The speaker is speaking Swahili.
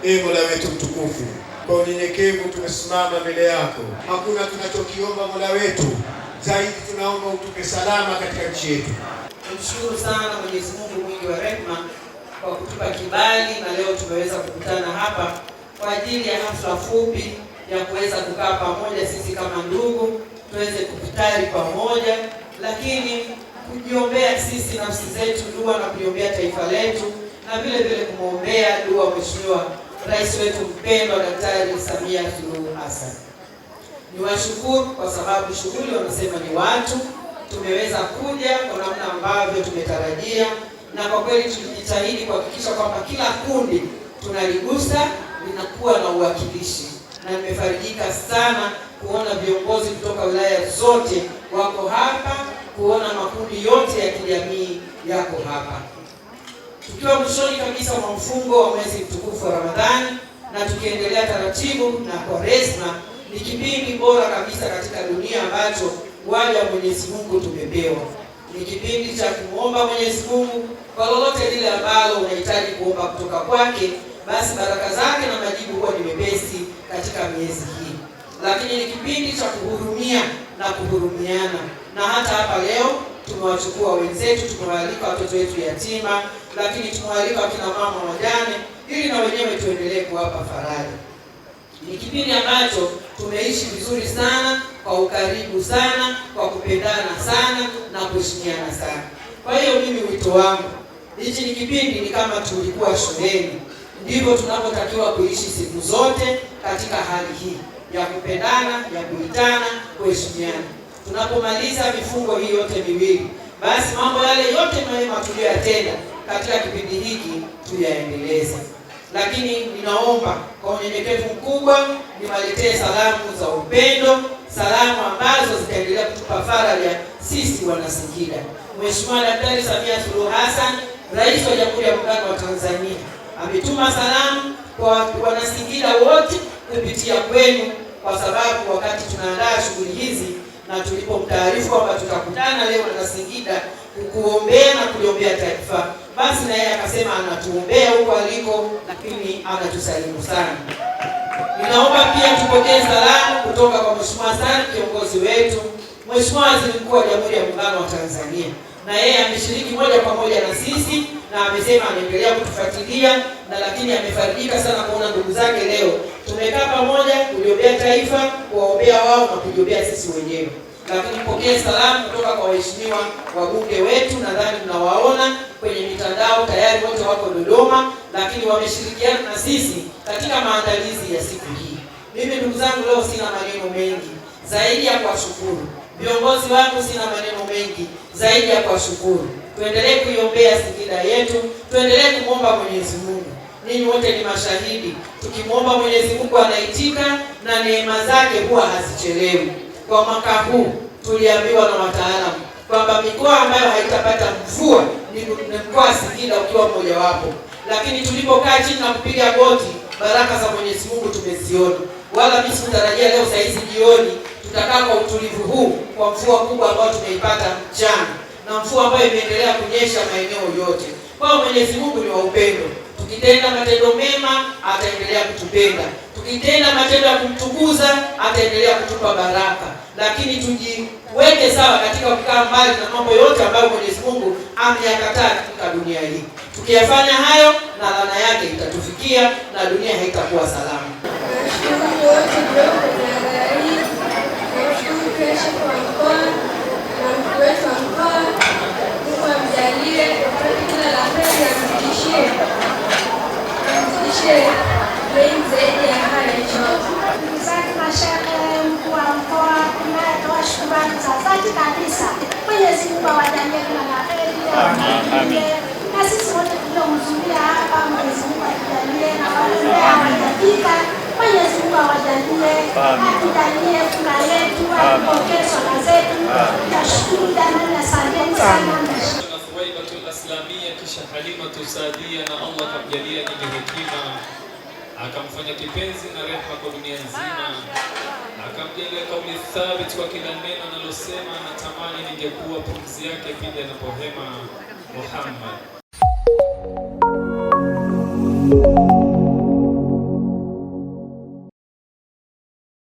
Mola wetu mtukufu, kwa unyenyekevu tumesimama mbele yako. Hakuna tunachokiomba Mola wetu zaidi, tunaomba utupe salama katika nchi yetu. Tumshukuru sana Mwenyezi Mungu mwingi wa rehema kwa kutupa kibali, na leo tumeweza kukutana hapa kwa ajili ya hafla fupi ya kuweza kukaa pamoja sisi kama ndugu, tuweze kufutari pamoja, lakini kujiombea sisi nafsi zetu dua na kujiombea taifa letu, na vile vile kumwombea dua Mheshimiwa Rais wetu mpendwa Daktari Samia Suluhu Hassan. Niwashukuru kwa sababu shughuli wanasema ni watu, tumeweza kuja kwa namna ambavyo tumetarajia, na kwa kweli tulijitahidi kuhakikisha kwamba kila kundi tunaligusa linakuwa na uwakilishi, na nimefarijika sana kuona viongozi kutoka wilaya zote wako hapa, kuona makundi yote ya kijamii yako hapa. Tukiwa mwishoni kabisa mwa mfungo wa mwezi mtukufu wa Ramadhani na tukiendelea taratibu na Kwaresma, ni kipindi bora kabisa katika dunia ambacho waja wa Mwenyezi Mungu tumepewa. Ni kipindi cha kumwomba Mwenyezi Mungu kwa lolote lile ambalo unahitaji kuomba kutoka kwake, basi baraka zake na majibu huwa ni mepesi katika miezi hii. Lakini ni kipindi cha kuhurumia na kuhurumiana, na hata hapa leo tumewachukua wenzetu, tumewaalika watoto wetu yatima, lakini tumewaalika wakina mama wajane, ili na wenyewe tuendelee kuwapa faraja. Ni kipindi ambacho tumeishi vizuri sana, kwa ukaribu sana, kwa kupendana sana na kuheshimiana sana. Kwa hiyo mimi wito wangu, hichi ni kipindi ni kama tulikuwa shuleni, ndivyo tunapotakiwa kuishi siku zote katika hali hii ya kupendana, ya kuitana, kuheshimiana. Tunapomaliza mifungo hii yote miwili, basi mambo yale yote mema tuliyoyatenda katika kipindi hiki tuyaendeleze. Lakini ninaomba kwa unyenyekevu mkubwa niwaletee salamu za upendo, salamu ambazo zitaendelea kutupa faraja sisi Wanasingida. Mheshimiwa Daktari Samia Suluhu Hassan, Rais wa Jamhuri ya Muungano wa Tanzania, ametuma salamu kwa Wanasingida wote kupitia kwenu, kwa sababu wakati tunaandaa shughuli hizi na tulipomtaarifu kwamba tutakutana leo Wanasingida kukuombea na kuliombea taifa, basi na yeye akasema anatuombea huko aliko, lakini anatusalimu sana. Ninaomba pia tupokee salamu kutoka kwa Mheshimiwa Hassan, kiongozi wetu, Mheshimiwa Waziri Mkuu wa Jamhuri ya Muungano wa Tanzania, na yeye ameshiriki moja kwa moja na sisi na amesema anaendelea kutufuatilia, na lakini amefarijika sana kuona ndugu zake leo tumekaa pamoja kuliombea taifa, kuwaombea wao na kujiombea sisi wenyewe. Lakini pokea salamu kutoka kwa waheshimiwa wabunge wetu, nadhani mnawaona kwenye mitandao tayari, wote wako Dodoma, lakini wameshirikiana na sisi katika maandalizi ya siku hii. Mimi ndugu zangu, leo sina maneno mengi zaidi ya kuwashukuru viongozi wangu, sina maneno mengi zaidi ya kuwashukuru. Tuendelee kuiombea Singida yetu, tuendelee kumwomba Mwenyezi Mungu. Ninyi wote ni mashahidi, tukimwomba Mwenyezi Mungu anaitika na neema zake huwa hazichelewi. Kwa mwaka huu tuliambiwa na wataalamu kwamba mikoa ambayo haitapata mvua ni mkoa wa Singida ukiwa mmoja wapo. Lakini tulipokaa chini na kupiga goti, baraka za Mwenyezi Mungu tumeziona. Wala mimi sikutarajia leo saa hizi jioni tutakaa kwa utulivu huu kwa mvua kubwa ambayo tumeipata mchana, na mvua ambayo imeendelea kunyesha maeneo yote. Kwa Mwenyezi Mungu ni wa upendo. Tukitenda matendo mema ataendelea kutupenda. Tukitenda matendo ya kumtukuza ataendelea kutupa baraka. Lakini tujiweke sawa katika kukaa mbali na mambo yote ambayo Mwenyezi Mungu ameyakataa katika dunia hii. Tukiyafanya hayo, na laana yake itatufikia na dunia haitakuwa salama. Kabisa. Mwenyezi Mungu awajalie kila la heri. Amen. Na sisi wote tuliohudhuria hapa, Mwenyezi Mungu atujalie, na wale hawajafika, Mwenyezi Mungu awajalie, atujalie kula yetu, atupokee swala zetu. Tunashukuru jamani, asanteni sana. Thawaibatul Islamia kisha Halimatu Saadia, na Allah kamjalia nyingi hekima, akamfanya kipenzi na rehema kwa dunia nzima, akamjalia kauli thabit kwa kila neno analosema. Natamani ningekuwa pumzi yake pindi anapohema Muhammad.